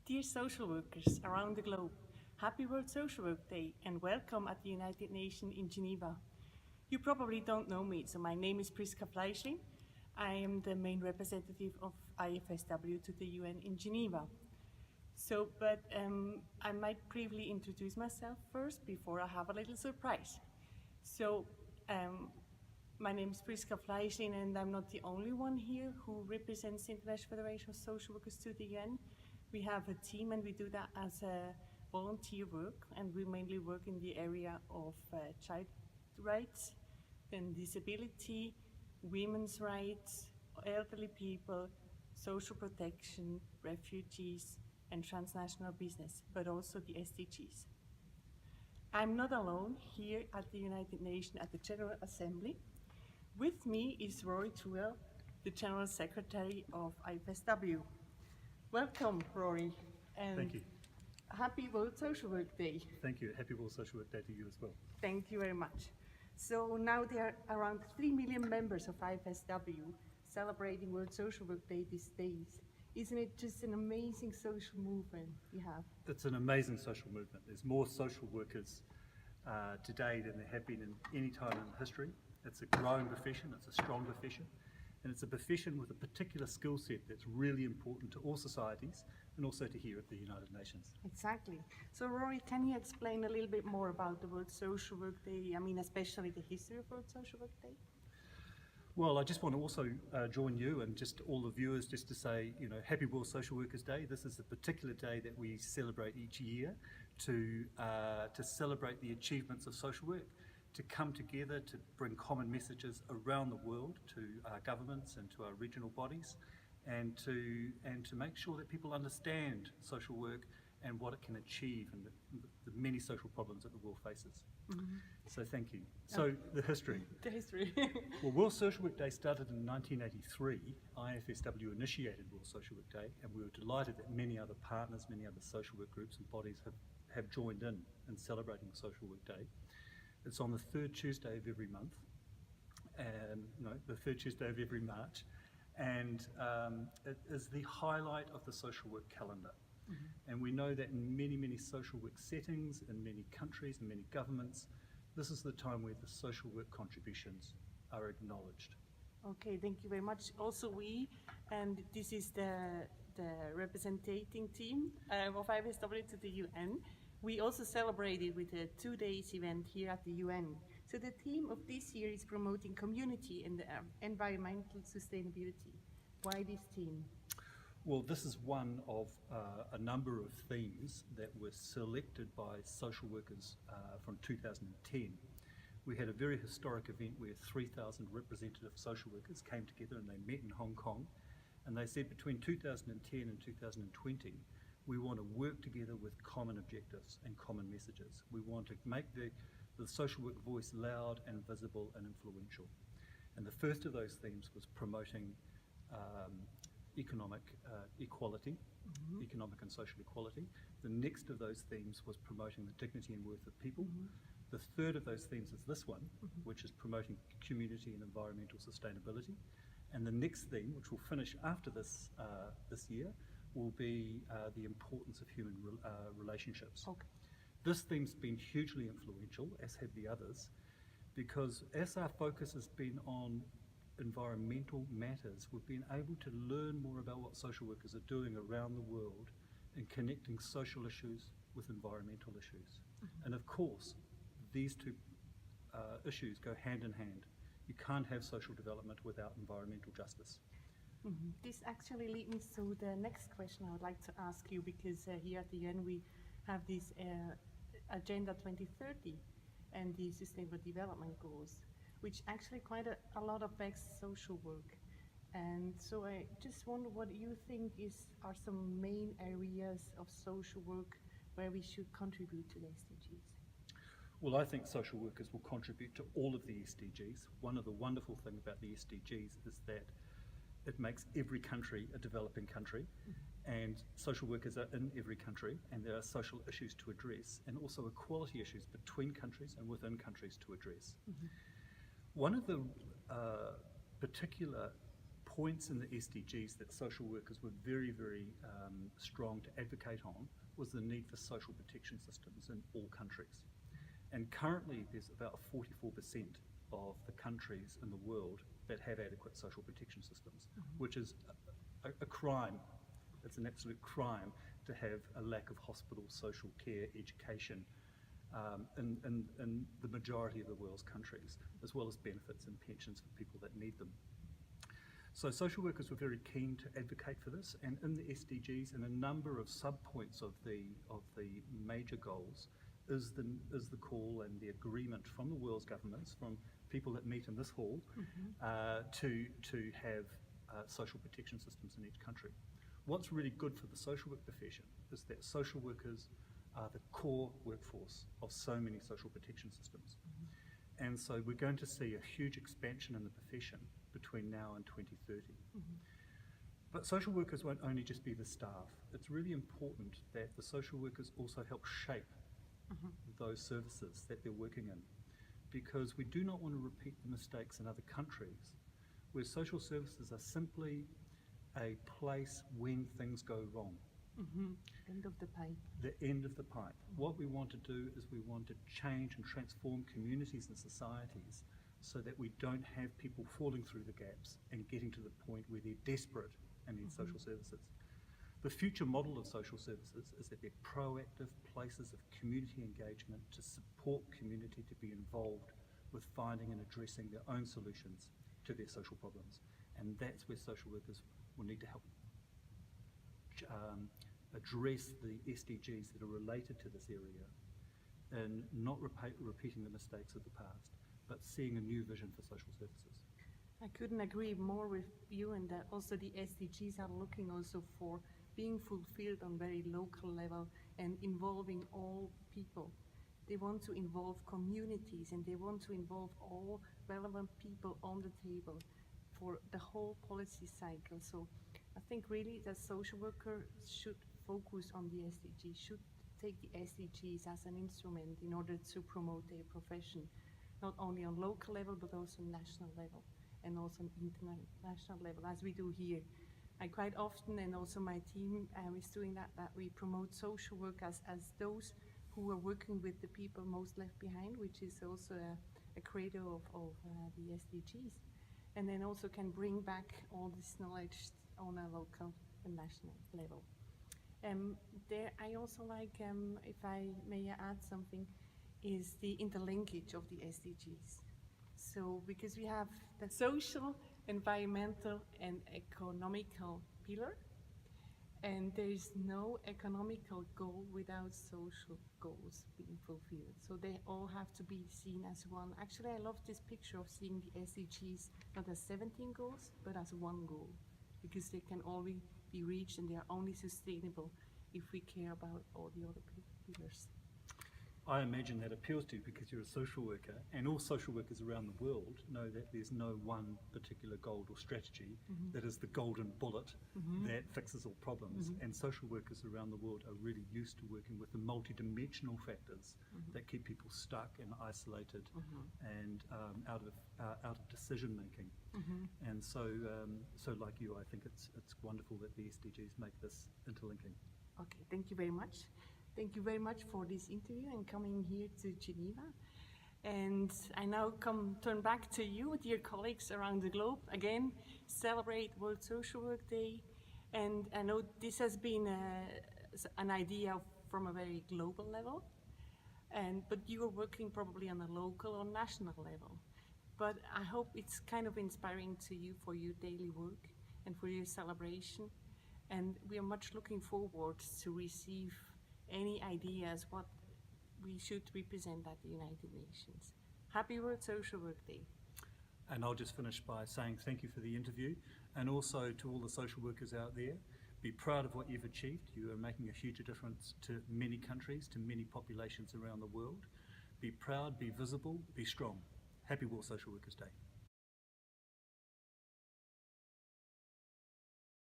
Dear social workers around the globe, happy World Social Work Day and welcome at the United Nations in Geneva. You probably don't know me, so my name is Priska Fleischlin. I am the main representative of IFSW to the UN in Geneva. But I might briefly introduce myself first before I have a little surprise. So, um, my name is Priska Fleischlin, and I'm not the only one here who represents the International Federation of Social Workers to the UN. We have a team, and we do that as a volunteer work, and we mainly work in the area of child rights, then disability, women's rights, elderly people, social protection, refugees, and transnational business, but also the SDGs. I'm not alone here at the United Nations at the General Assembly. With me is Rory Truell, the General Secretary of IFSW. Welcome, Rory. And Thank you. Happy World Social Work Day. Thank you. Happy World Social Work Day to you as well. Thank you very much. So now there are around 3 million members of IFSW celebrating World Social Work Day these days. Isn't it just an amazing social movement we have? It's an amazing social movement. There's more social workers today than there have been in any time in history. It's a growing profession, it's a strong profession, and it's a profession with a particular skill set that's really important to all societies and also to here at the United Nations. Exactly. So Rory, can you explain a little bit more about the World Social Work Day? I mean, especially the history of World Social Work Day? Well, I just want to also join you and just all the viewers just to say, Happy World Social Workers Day. This is a particular day that we celebrate each year to celebrate the achievements of social work, to come together to bring common messages around the world to our governments and to our regional bodies, and to make sure that people understand social work and what it can achieve and the many social problems that the world faces. Mm-hmm. So thank you. So the history. The history. Well, World Social Work Day started in 1983. IFSW initiated World Social Work Day, and we were delighted that many other partners, many other social work groups and bodies have joined in celebrating Social Work Day. It's on the third Tuesday of every month, and the third Tuesday of every March, and it is the highlight of the social work calendar. Mm-hmm. And we know that in many, many social work settings, in many countries and many governments, this is the time where the social work contributions are acknowledged. Okay, thank you very much. Also and this is the representing team of IFSW to the UN, we also celebrated with a 2-day event here at the UN. So the theme of this year is promoting community and environmental sustainability. Why this theme? Well, this is one of a number of themes that were selected by social workers from 2010. We had a very historic event where 3,000 representative social workers came together and they met in Hong Kong, and they said between 2010 and 2020, we want to work together with common objectives and common messages. We want to make the social work voice loud and visible and influential. And the first of those themes was promoting economic equality, mm-hmm. economic and social equality. The next of those themes was promoting the dignity and worth of people. Mm-hmm. The third of those themes is this one, mm-hmm. which is promoting community and environmental sustainability. And the next theme, which will finish after this year, will be the importance of human relationships. Okay. This theme's been hugely influential, as have the others, because as our focus has been on environmental matters, we've been able to learn more about what social workers are doing around the world in connecting social issues with environmental issues. Mm-hmm. And of course, these two issues go hand in hand. You can't have social development without environmental justice. Mm-hmm. This actually leads me to the next question I would like to ask you, because here at the UN we have this Agenda 2030 and the Sustainable Development Goals, which actually quite a lot affects social work. And so I just wonder what you think are some main areas of social work where we should contribute to the SDGs. Well, I think social workers will contribute to all of the SDGs. One of the wonderful things about the SDGs is that it makes every country a developing country, mm-hmm. and social workers are in every country, and there are social issues to address, and also equality issues between countries and within countries to address. Mm-hmm. One of the particular points in the SDGs that social workers were very, very strong to advocate on was the need for social protection systems in all countries. And currently there's about 44% of the countries in the world that have adequate social protection systems, which is a crime. It's an absolute crime to have a lack of hospital, social care, education in the majority of the world's countries, as well as benefits and pensions for people that need them. So social workers were very keen to advocate for this, and in the SDGs and a number of sub-points of the major goals is the call and the agreement from the world's governments, from people that meet in this hall, to have social protection systems in each country. What's really good for the social work profession is that social workers are the core workforce of so many social protection systems. And so we're going to see a huge expansion in the profession between now and 2030. But social workers won't only just be the staff. It's really important that the social workers also help shape those services that they're working in, because we do not want to repeat the mistakes in other countries where social services are simply a place when things go wrong. End of the pipe. The end of the pipe. What we want to do is we want to change and transform communities and societies so that we don't have people falling through the gaps and getting to the point where they're desperate and need social services. The future model of social services is that they're proactive places of community engagement to support community to be involved with finding and addressing their own solutions to their social problems. And that's where social workers will need to help address the SDGs that are related to this area and not repeating the mistakes of the past, but seeing a new vision for social services. I couldn't agree more with you, and that also the SDGs are looking also for being fulfilled on very local level and involving all people. They want to involve communities and they want to involve all relevant people on the table for the whole policy cycle. So I think really that social workers should focus on the SDGs, should take the SDGs as an instrument in order to promote their profession, not only on local level but also national level and also on international level, as we do here. I quite often, and also my team is doing that we promote social work as those who are working with the people most left behind, which is also a credo of the SDGs, and then also can bring back all this knowledge on a local and national level. There I also like, if I may add something, is the interlinkage of the SDGs. So because we have the social, environmental and economical pillar, and there is no economical goal without social goals being fulfilled. So they all have to be seen as one. Actually, I love this picture of seeing the SDGs not as 17 goals, but as one goal, because they can only be reached and they are only sustainable if we care about all the other pillars. I imagine that appeals to you because you're a social worker, and all social workers around the world know that there's no one particular goal or strategy that is the golden bullet that fixes all problems. And social workers around the world are really used to working with the multidimensional factors that keep people stuck and isolated and out of decision making. And so like you, I think it's wonderful that the SDGs make this interlinking. Okay, thank you very much. Thank you very much for this interview and coming here to Geneva. And I now turn back to you, dear colleagues around the globe. Again, celebrate World Social Work Day. And I know this has been an idea from a very global level, but you are working probably on a local or national level. But I hope it's kind of inspiring to you for your daily work and for your celebration. And we are much looking forward to receive any ideas what we should represent at the United Nations. Happy World Social Work Day. And I'll just finish by saying thank you for the interview, and also to all the social workers out there, be proud of what you've achieved. You are making a huge difference to many countries, to many populations around the world. Be proud, be visible, be strong. Happy World Social Workers Day.